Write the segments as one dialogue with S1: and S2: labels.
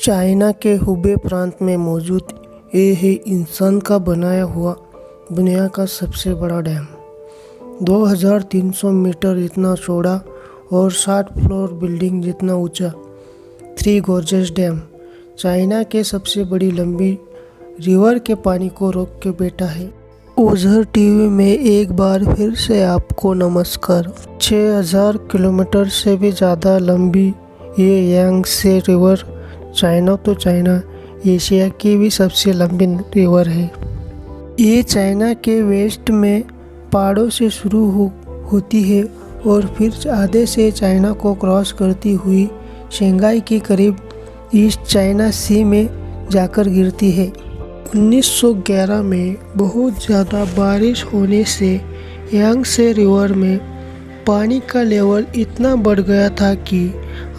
S1: China के Hubei प्रांत में मौजूद ये है इंसान का बनाया हुआ दुनिया का सबसे बड़ा डैम। 2300 मीटर इतना चौड़ा और 60 फ्लोर बिल्डिंग जितना ऊंचा। थ्री गॉर्जेस डैम चाइना के सबसे बड़ी लंबी रिवर के पानी को रोक के बैठा है। ओझर टीवी में एक बार फिर से आपको नमस्कार। 6000 किलोमीटर से भी ज़्यादा लंबी ये यांगत्से रिवर चाइना तो चाइना एशिया की भी सबसे लंबी रिवर है। ये चाइना के वेस्ट में पहाड़ों से शुरू होती है और फिर आधे से चाइना को क्रॉस करती हुई शंघाई के करीब ईस्ट चाइना सी में जाकर गिरती है। 1911 में बहुत ज़्यादा बारिश होने से यांगत्से रिवर में पानी का लेवल इतना बढ़ गया था कि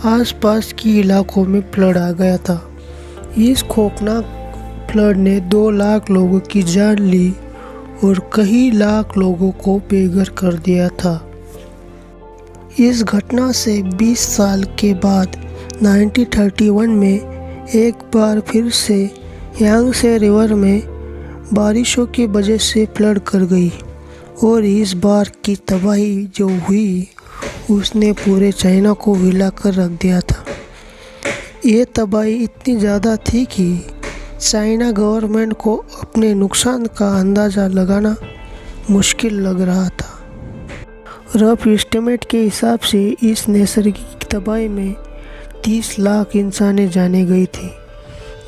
S1: आसपास के इलाकों में फ्लड आ गया था। इस खौफनाक फ्लड ने 2 लाख लोगों की जान ली और कई लाख लोगों को बेघर कर दिया था। इस घटना से 20 साल के बाद 1931 में एक बार फिर से यांगत्से रिवर में बारिशों की वजह से फ्लड कर गई और इस बार की तबाही जो हुई उसने पूरे चाइना को हिला कर रख दिया था। ये तबाही इतनी ज़्यादा थी कि चाइना गवर्नमेंट को अपने नुकसान का अंदाज़ा लगाना मुश्किल लग रहा था। रफ एस्टिमेट के हिसाब से इस नैसर्गिक तबाही में 30 लाख इंसानें जाने गई थी।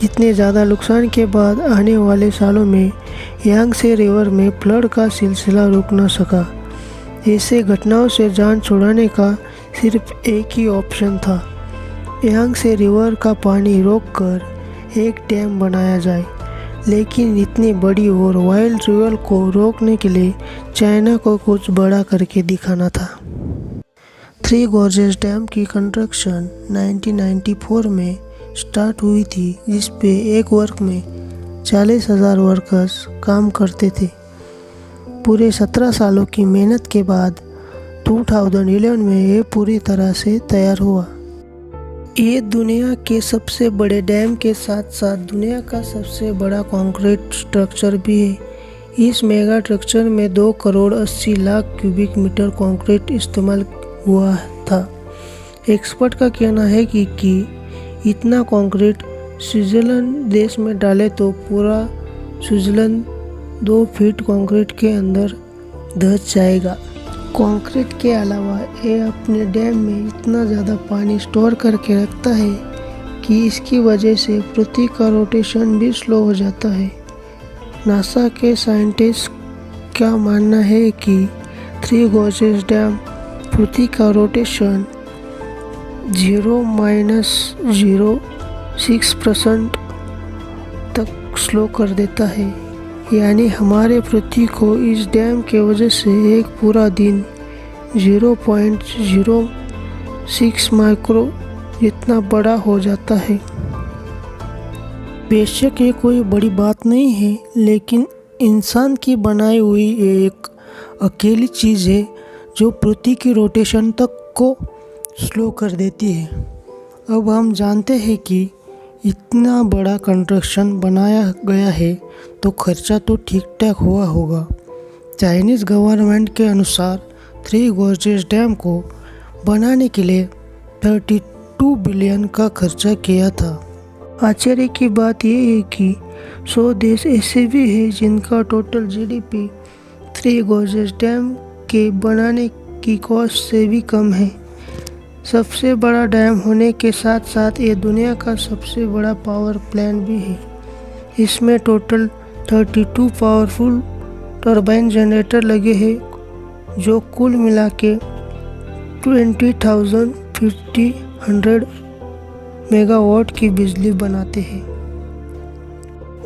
S1: इतने ज़्यादा नुकसान के बाद आने वाले सालों में यांगत्से रिवर में फ्लड का सिलसिला रुक न सका। ऐसे घटनाओं से जान छुड़ाने का सिर्फ एक ही ऑप्शन था, यांगत्से रिवर का पानी रोककर एक डैम बनाया जाए। लेकिन इतनी बड़ी और वाइल्ड रिवर को रोकने के लिए चाइना को कुछ बड़ा करके दिखाना था। थ्री गॉर्जेस डैम की कंस्ट्रक्शन 1994 में स्टार्ट हुई थी, जिस पे एक वर्क में 40,000 वर्कर्स काम करते थे। पूरे 17 सालों की मेहनत के बाद 2011 में ये पूरी तरह से तैयार हुआ। ये दुनिया के सबसे बड़े डैम के साथ साथ दुनिया का सबसे बड़ा कंक्रीट स्ट्रक्चर भी है। इस मेगा स्ट्रक्चर में 2 crore 80 lakh cubic metre concrete इस्तेमाल हुआ था। एक्सपर्ट का कहना है कि इतना कंक्रीट स्विट्जरलैंड देश में डाले तो पूरा स्विट्जरलैंड 2 फीट कंक्रीट के अंदर धंस जाएगा। कंक्रीट के अलावा ये अपने डैम में इतना ज़्यादा पानी स्टोर करके रखता है कि इसकी वजह से पृथ्वी का रोटेशन भी स्लो हो जाता है। नासा के साइंटिस्ट का मानना है कि थ्री गॉर्जेस डैम पृथ्वी का रोटेशन 0-06% तक स्लो कर देता है। यानी हमारे पृथ्वी को इस डैम के वजह से एक पूरा दिन 0.06 माइक्रो जितना बड़ा हो जाता है। बेशक ये कोई बड़ी बात नहीं है, लेकिन इंसान की बनाई हुई एक अकेली चीज़ है जो पृथ्वी की रोटेशन तक को स्लो कर देती है। अब हम जानते हैं कि इतना बड़ा कंस्ट्रक्शन बनाया गया है तो खर्चा तो ठीक ठाक हुआ होगा। चाइनीज़ गवर्नमेंट के अनुसार थ्री गॉर्जेस डैम को बनाने के लिए 32 बिलियन का खर्चा किया था। आश्चर्य की बात यह है कि 100 देश ऐसे भी हैं जिनका total GDP three gorges dam के बनाने की कॉस्ट से भी कम है। सबसे बड़ा डैम होने के साथ साथ ये दुनिया का सबसे बड़ा पावर प्लांट भी है। इसमें टोटल 32 पावरफुल टरबाइन जनरेटर लगे हैं जो कुल मिला के 20,500 मेगावाट की बिजली बनाते हैं।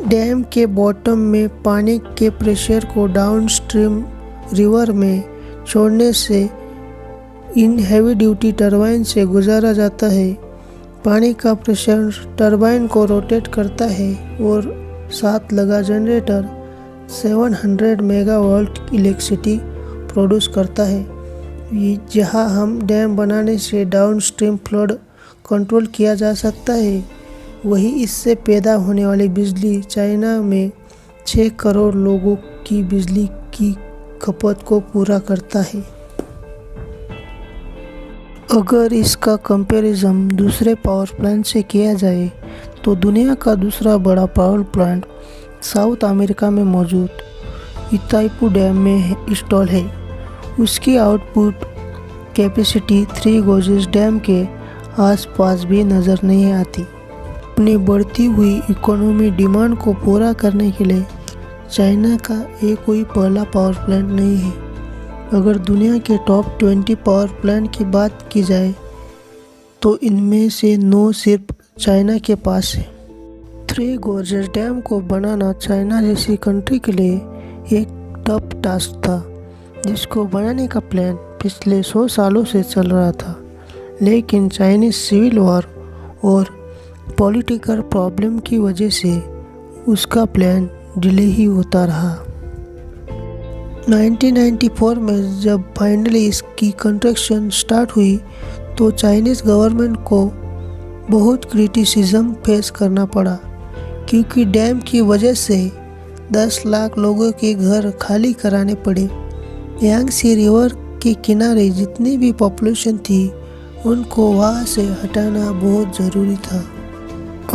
S1: डैम के बॉटम में पानी के प्रेशर को डाउनस्ट्रीम रिवर में छोड़ने से इन हैवी ड्यूटी टरबाइन से गुजारा जाता है। पानी का प्रेशर टरबाइन को रोटेट करता है और साथ लगा जनरेटर 700 मेगावाट इलेक्ट्रिसिटी प्रोड्यूस करता है। जहां हम डैम बनाने से डाउनस्ट्रीम फ्लड कंट्रोल किया जा सकता है। वही इससे पैदा होने वाली बिजली चाइना में 6 करोड़ लोगों की बिजली की खपत को पूरा करता है। अगर इसका कंपैरिजन दूसरे पावर प्लांट से किया जाए तो दुनिया का दूसरा बड़ा पावर प्लांट साउथ अमेरिका में मौजूद इताइपू डैम में इंस्टॉल है। उसकी आउटपुट कैपेसिटी 3 गोर्जेस डैम के आसपास भी नज़र नहीं आती। अपनी बढ़ती हुई इकोनॉमी डिमांड को पूरा करने के लिए चाइना का ये कोई पहला पावर प्लांट नहीं है। अगर दुनिया के टॉप 20 पावर प्लांट की बात की जाए तो इनमें से 9 सिर्फ चाइना के पास है। 3 गोर्जेस डैम को बनाना चाइना जैसी कंट्री के लिए एक टफ टास्क था, जिसको बनाने का प्लान पिछले 100 सालों से चल रहा था, लेकिन चाइनीज सिविल वॉर और पॉलिटिकल प्रॉब्लम की वजह से उसका प्लान डिले ही होता रहा। 1994 में जब फाइनली इसकी कंस्ट्रक्शन स्टार्ट हुई तो चाइनीज़ गवर्नमेंट को बहुत क्रिटिसिज्म फेस करना पड़ा, क्योंकि डैम की वजह से 10 लाख लोगों के घर खाली कराने पड़े। यांगसी रिवर के किनारे जितनी भी पॉपुलेशन थी उनको वहाँ से हटाना बहुत ज़रूरी था।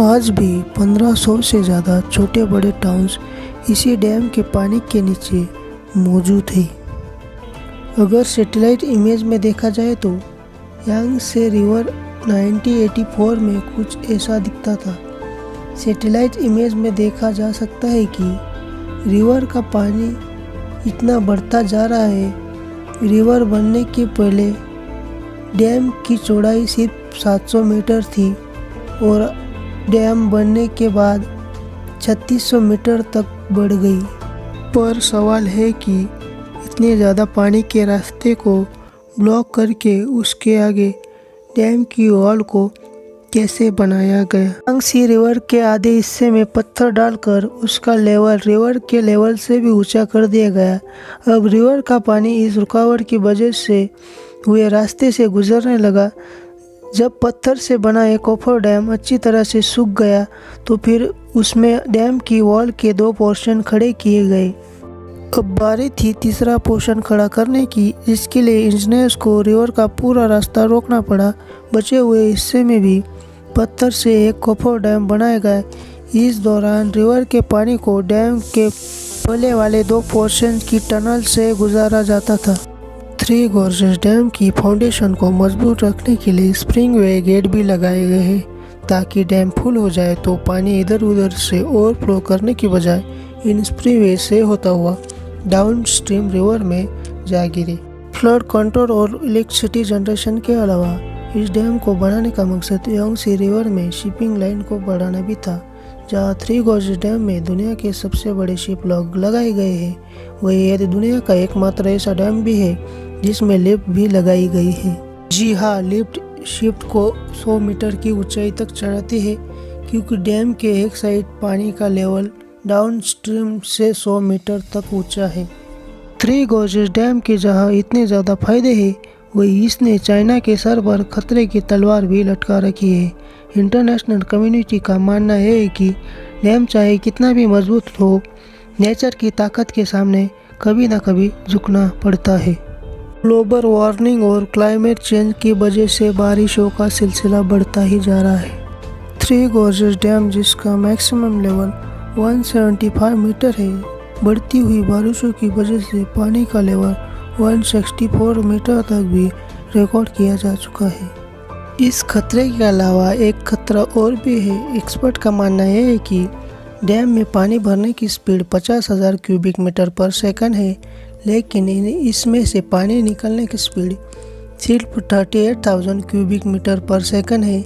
S1: आज भी 1500 से ज़्यादा छोटे बड़े टाउन्स इसी डैम के पानी के नीचे मौजूद है। अगर सैटेलाइट इमेज में देखा जाए तो यांगसे रिवर 1984 में कुछ ऐसा दिखता था। सैटेलाइट इमेज में देखा जा सकता है कि रिवर का पानी इतना बढ़ता जा रहा है। रिवर बनने के पहले डैम की चौड़ाई सिर्फ 700 मीटर थी और डैम बनने के बाद 3600 मीटर तक बढ़ गई। पर सवाल है कि इतने ज़्यादा पानी के रास्ते को ब्लॉक करके उसके आगे डैम की वॉल को कैसे बनाया गया। यांगसी रिवर के आधे हिस्से में पत्थर डालकर उसका लेवल रिवर के लेवल से भी ऊंचा कर दिया गया। अब रिवर का पानी इस रुकावट की वजह से हुए रास्ते से गुजरने लगा। जब पत्थर से बना एक कोफर डैम अच्छी तरह से सूख गया तो फिर उसमें डैम की वॉल के 2 पोर्शन खड़े किए गए। अब बारी थी तीसरा पोर्शन खड़ा करने की, जिसके लिए इंजीनियर्स को रिवर का पूरा रास्ता रोकना पड़ा। बचे हुए हिस्से में भी पत्थर से एक कोफर डैम बनाया गया। इस दौरान रिवर के पानी को डैम के पहले वाले 2 पोर्शन की टनल से गुजारा जाता था। 3 गोर्जेस डैम की फाउंडेशन को मजबूत रखने के लिए स्प्रिंगवे गेट भी लगाए गए हैं, ताकि डैम फुल हो जाए तो पानी इधर उधर से ओवरफ्लो करने की बजाय इन स्प्रिंगवे से होता हुआ डाउनस्ट्रीम रिवर में जा गिरे। फ्लड कंट्रोल और इलेक्ट्रिसिटी जनरेशन के अलावा इस डैम को बनाने का मकसद यांगसी रिवर में शिपिंग लाइन को बढ़ाना भी था। जहां 3 गोर्जेस डैम में दुनिया के सबसे बड़े शिप लॉक लगाए गए हैं, वही यह दुनिया का एकमात्र ऐसा डैम भी है जिसमें लिफ्ट भी लगाई गई है। जी हाँ, लिफ्ट शिप को 100 मीटर की ऊंचाई तक चढ़ाती है, क्योंकि डैम के एक साइड पानी का लेवल डाउनस्ट्रीम से 100 मीटर तक ऊंचा है। 3 गोर्जेस डैम के जहां इतने ज़्यादा फायदे हैं, वही इसने चाइना के सर पर खतरे की तलवार भी लटका रखी है। इंटरनेशनल कम्युनिटी का मानना है कि डैम चाहे कितना भी मजबूत हो, नेचर की ताकत के सामने कभी ना कभी झुकना पड़ता है। ग्लोबल वार्मिंग और क्लाइमेट चेंज की वजह से बारिशों का सिलसिला बढ़ता ही जा रहा है। 3 गोर्जेस डैम, जिसका मैक्सिमम लेवल 175 मीटर है, बढ़ती हुई बारिशों की वजह से पानी का लेवल 164 मीटर तक भी रिकॉर्ड किया जा चुका है। इस खतरे के अलावा एक खतरा और भी है। एक्सपर्ट का मानना है कि डैम में पानी भरने की स्पीड 50,000 क्यूबिक मीटर पर सेकंड है, लेकिन इसमें से पानी निकलने की स्पीड सिर्फ 38,000 क्यूबिक मीटर पर सेकंड है।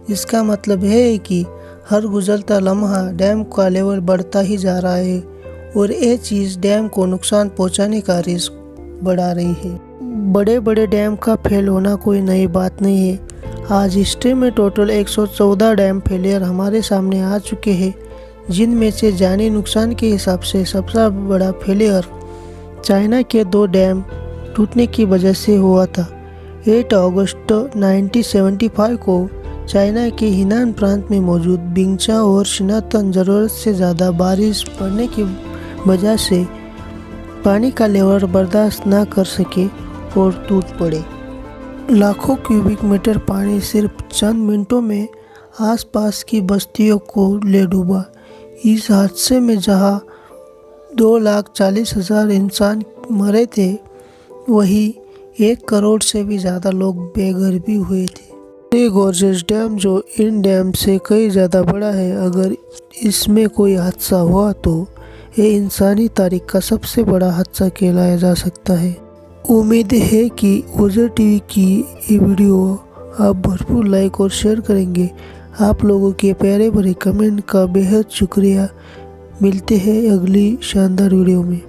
S1: जिसका मतलब है कि हर गुजरता लम्हा डैम का लेवल बढ़ता ही जा रहा है और ये चीज़ डैम को नुकसान पहुंचाने का रिस्क बढ़ा रही है। बड़े बड़े डैम का फेल होना कोई नई बात नहीं है। आज हिस्ट्री में टोटल 114 डैम फेलियर हमारे सामने आ चुके हैं, जिनमें से जानी नुकसान के हिसाब से सबसे बड़ा फेलियर चाइना के 2 डैम टूटने की वजह से हुआ था। 8 अगस्त 1975 को चाइना के हिनान प्रांत में मौजूद बिंगचा और शिनातन ज़रूरत से ज़्यादा बारिश पड़ने की वजह से पानी का लेवल बर्दाश्त ना कर सके और टूट पड़े। लाखों क्यूबिक मीटर पानी सिर्फ चंद मिनटों में आसपास की बस्तियों को ले डूबा। इस हादसे में जहां 2,40,000 इंसान मरे थे, वहीं 1 करोड़ से भी ज़्यादा लोग बेघर भी हुए थे। ये गॉर्जेस डैम जो इन डैम से कई ज़्यादा बड़ा है, अगर इसमें कोई हादसा हुआ तो ये इंसानी तारीख का सबसे बड़ा हादसा कहलाया जा सकता है। उम्मीद है कि ओजर टीवी की ये वीडियो आप भरपूर लाइक और शेयर करेंगे। आप लोगों के प्यारे भरे कमेंट का बेहद शुक्रिया। मिलते हैं अगली शानदार वीडियो में।